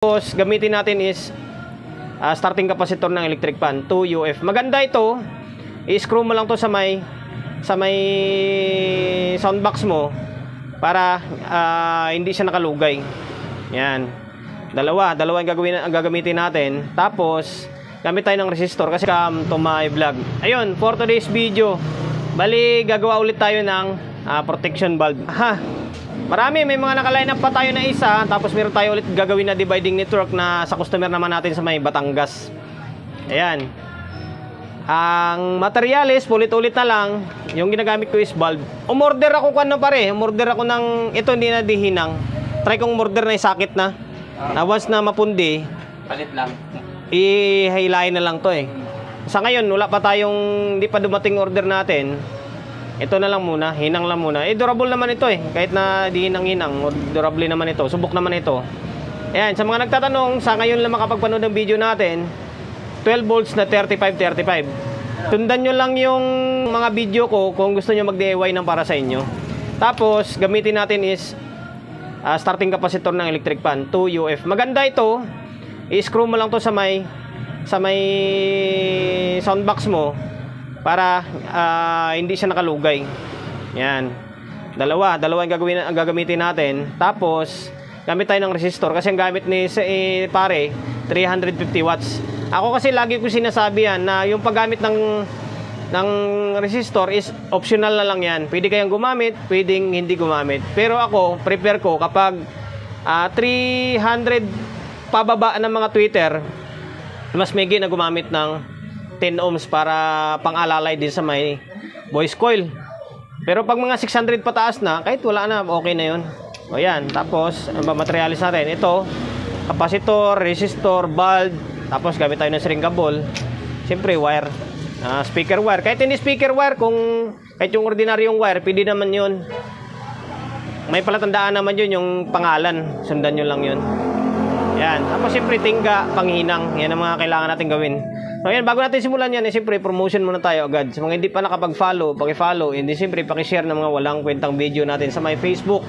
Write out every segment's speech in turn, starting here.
Tapos gamitin natin is starting capacitor ng electric fan 2 UF. Maganda ito. I-screw mo lang to sa may sound box mo para hindi siya nakalugay. Yan. Dalawa ang gagamitin natin. Tapos gamit tayo ng resistor kasi come to my vlog. Ayun, for today's video, bali gagawa ulit tayo ng protection valve. Marami, may mga naka-line up pa tayo na isa. Tapos meron tayo ulit gagawin na dividing network na sa customer naman natin sa may Batangas. Ayan. Ang materials, ulit-ulit na lang. Yung ginagamit ko is valve. Umorder ako umorder ako ng, ito hindi na dihinang. Try kong umorder na isakit na. Once na mapundi, palit lang. Ihilahin na lang to eh. Sa ngayon, wala pa tayong, hindi pa dumating order natin. Ito na lang muna, hinang lang muna. Durable naman ito eh. Kahit na di hinang-hinang, durable naman ito. Subok naman ito. Ayan, sa mga nagtatanong, sa ngayon lang makapagpanood ng video natin, 12 volts na 35-35. Tundan nyo lang yung mga video ko kung gusto nyo mag-DIY ng para sa inyo. Tapos, gamitin natin is starting capacitor ng electric fan 2 UF. Maganda ito. I-screw mo lang to sa may sound box mo para hindi siya nakalugay. Yan. Dalawa ang gagamitin natin. Tapos gamit tayo ng resistor kasi ang gamit ni pare 350 watts. Ako kasi lagi ko sinasabi yan na yung paggamit ng resistor is optional na lang yan. Pwede kayang gumamit, pwedeng hindi gumamit. Pero ako, prepare ko kapag 300 pababa ng mga tweeter, mas megi na gumamit ng 10 ohms para pang-alalay din sa may voice coil. Pero pag mga 600 pataas na, kahit wala na, okay na yun. O yan, tapos ang materialis natin, ito capacitor, resistor, valve. Tapos gamit tayo ng string cable. Siyempre wire, speaker wire. Kahit hindi speaker wire, kahit yung ordinaryong wire, pwede naman yun. May palatandaan naman yun, yung pangalan. Sundan nyo lang yun. Yan. Tapos siyempre tingga, panghinang. Yan ang mga kailangan natin gawin. So yan, bago natin simulan yan, siyempre promotion muna tayo agad. Sa mga hindi pa nakapag-follow, paki-follow. Hindi siyempre paki-share ng mga walang kwentang video natin sa my Facebook,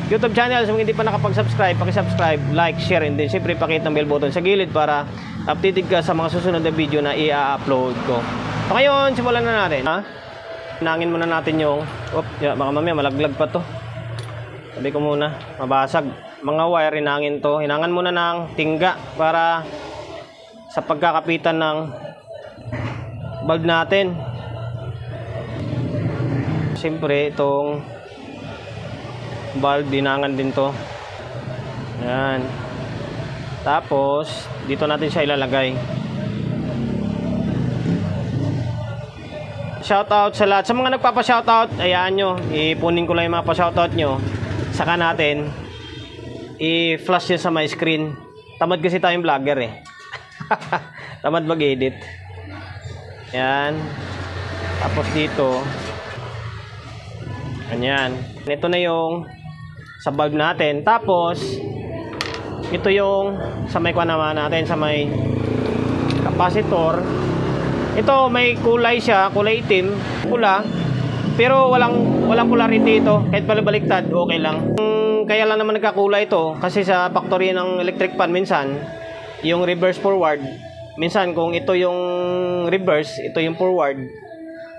YouTube channel. Sa mga hindi pa nakapag-subscribe, paki-subscribe, like, share, and then siyempre pakihit ng bell button sa gilid para updated ka sa mga susunod na video na i-upload ko. So ngayon, simulan na natin. Hinangin muna natin yung, baka mamaya malaglag pa to. Sabi ko muna, mabasag. Mga wire, hinangin to. Hinangan muna ng tingga para sa pagkakapitan ng valve natin. Siyempre, itong valve, dinangan din to. Yan. Tapos, dito natin siya ilalagay. Shoutout sa lahat. Sa mga nagpapa-shoutout, ayaan nyo. Ipunin ko lang yung mga pa-shoutout nyo. Saka natin i-flash yun sa my screen. Tamad kasi tayong vlogger eh. Tamad mag-edit. Yan. Tapos dito, ganyan. Ito na yung sa valve natin. Tapos ito yung sa may naman natin, sa may capacitor. Ito may kulay siya, kulay itim, pula. Pero walang polarity ito. Kahit balibaliktad, okay lang. Kaya lang naman nagkakulay ito kasi sa factory ng electric fan minsan yung reverse forward, minsan kung ito yung reverse, ito yung forward,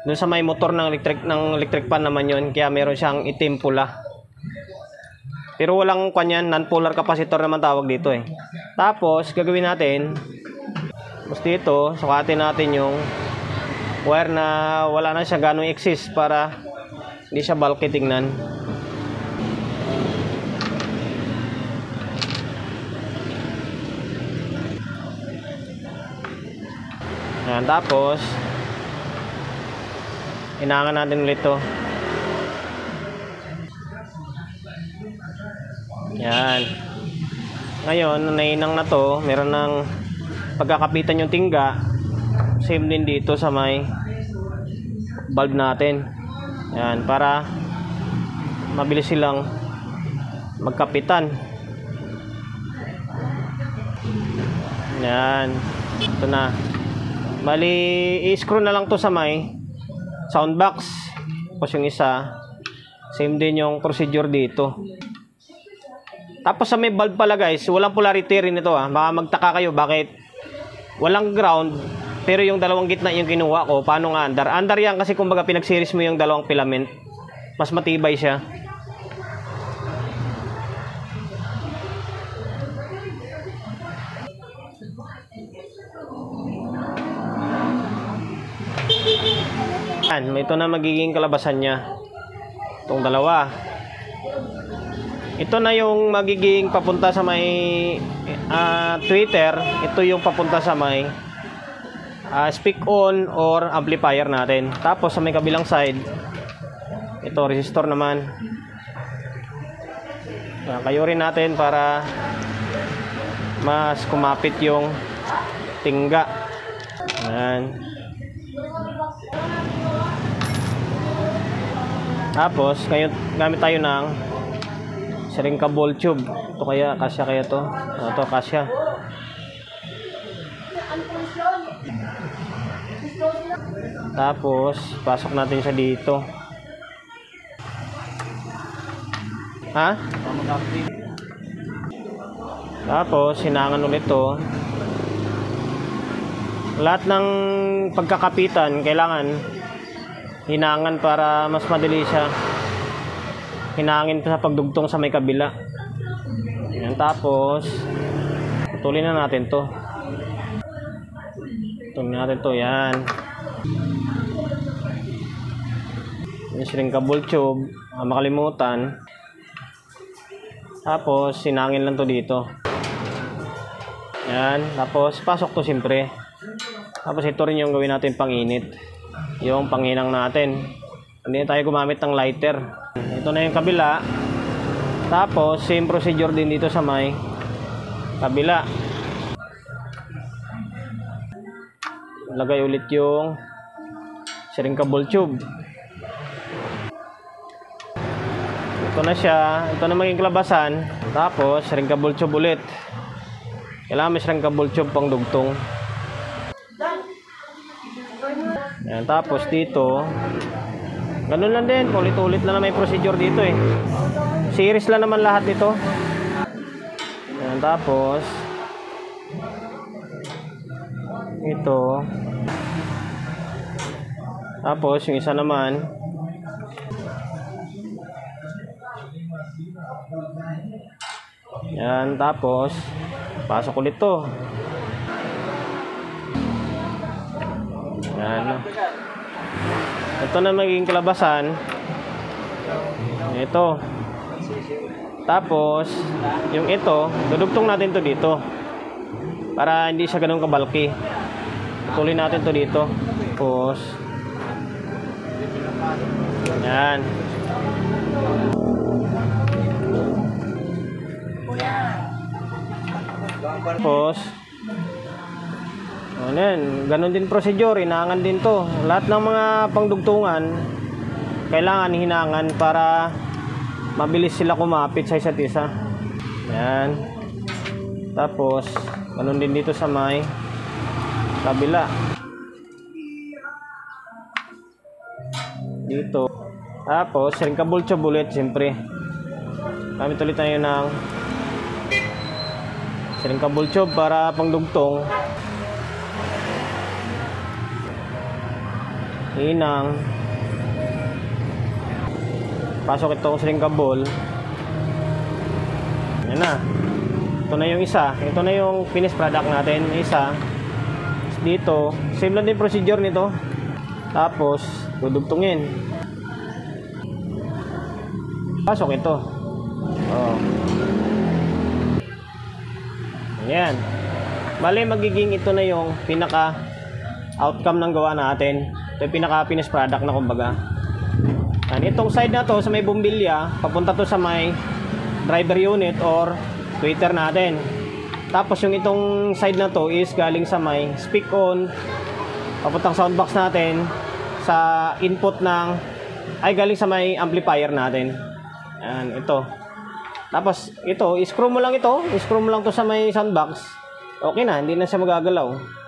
dun sa may motor ng electric fan naman yun, kaya meron siyang itim pula. Pero walang kanyan, non-polar capacitor naman tawag dito eh. Tapos gagawin natin, tapos dito sukatin natin yung wire na wala na siya ganong exist para hindi siya bulky tingnan. Ayan, tapos hinangan natin ulit ito. Yan. Ngayon, nainang na to, meron ng pagkakapitan yung tingga. Same din dito sa may valve natin. Yan, para mabilis silang magkapitan. Yan. Ito na. Bali, i-screw na lang to sa may sound box. Tapos yung isa, same din yung procedure dito. Tapos sa may valve pala guys, walang polarity rin ito ah. Baka magtaka kayo bakit walang ground pero yung dalawang gitna yung kinuha ko. Paano nga andar? Andar yan kasi kumbaga pinag-series mo yung dalawang filament. Mas matibay siya. Yan, ito na magiging kalabasan niya. Itong dalawa. Ito na yung magiging papunta sa may tweeter. Ito yung papunta sa may speak on or amplifier natin. Tapos sa may kabilang side, ito resistor naman. Kayurin natin para mas kumapit yung tingga. Ayan. Tapos ngayon gamit tayo ng shrink ball tube. Ito kaya kasya kaya to? Ito kasya. Tapos pasok natin siya dito. Ha? Tapos hinangan ulit to. Lahat ng pagkakapitan kailangan hinangan para mas madali siya. Hinangin sa pagdugtong sa may kabila. Yan, tapos putulin na natin to. Putulin natin to, yan. Yung shrinkable tube, makalimutan. Tapos sinangin lang to dito. Yan, tapos pasok to siyempre. Tapos ito rin yung gawin natin pang-init. Yung panghinang natin. Hindi tayo gumamit ng lighter. Ito na yung kabila. Tapos same procedure din dito sa may kabila. Lagay ulit yung shrinkable tube. Ito na siya. Ito na maging kalabasan. Tapos shrinkable tube ulit. Kailangan may shrinkable tube pang dugtong. Ayan, tapos dito ganun lang din, ulit-ulit lang na may procedure dito eh. Series lang naman lahat nito. Ayan, tapos ito. Tapos yung isa naman. Ayan, tapos pasok ulit to. Ayan. Ito na magiging kalabasan. Ito. Tapos yung ito, dudugtong natin to dito para hindi siya ganun kabalki. Tuloy natin to dito. Tapos yan. Tapos ayan, ganun din procedure, hinangan din to. Lahat ng mga pangdugtungan kailangan hinangan para mabilis sila kumapit sa isa't isa. Ayan. Tapos ganun din dito sa may kabila. Dito. Tapos shrinkable tube ulit siyempre. Gamit ulit tayo ng shrinkable tube para pangdugtong. Hinang. Pasok itong shrinkable. Yan na. Ito na yung isa. Ito na yung finished product natin. Isa. Dito. Same lang din procedure nito. Tapos, dudugtungin. Pasok ito. Oh. Ayan. Bale, magiging ito na yung pinaka outcome ng gawa natin. Ito yung pinaka-finished product na kumbaga. And itong side na to sa may bumbilya, papunta to sa may driver unit or tweeter natin. Tapos yung itong side na to is galing sa may speak on, papuntang soundbox natin sa input ng galing sa may amplifier natin. Yan, ito. Tapos ito, i-screw mo lang ito, i-screw mo lang to sa may soundbox. Okay na, hindi na siya magagalaw.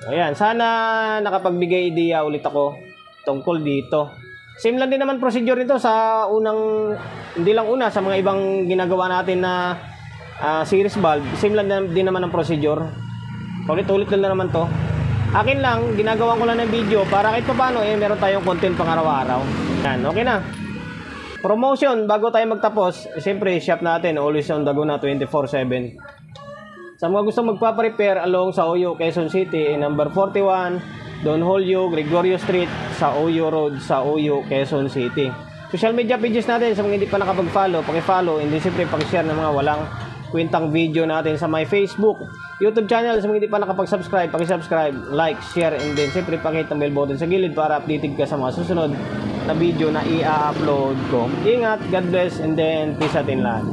Ayan, sana nakapagbigay idea ulit ako tungkol dito Same lang din naman procedure nito sa unang, hindi lang una, sa mga ibang ginagawa natin na series valve. Same lang din naman ang procedure. Ulit-ulit lang naman to. Akin lang, ginagawa ko lang ng video para kahit pa paano, meron tayong content pang araw-araw. Yan, okay na. Promotion, bago tayo magtapos, siyempre, shop natin, always on the go na 24/7. Sa mga gusto magpa-prepare along sa Oyo, Quezon City, number 41, Don Julio, Gregorio Street, sa Oyo Road, sa Oyo, Quezon City. Social media pages natin, sa mga hindi pa nakapag-follow, paki-follow, and then siyempre paki-share ng mga walang kwentang video natin sa my Facebook, YouTube channel. Sa mga hindi pa nakapag-subscribe, paki-subscribe, like, share, and then siyempre pakihit ang bell button sa gilid para updated ka sa mga susunod na video na i-upload ko. Ingat, God bless, and then peace out in lahat.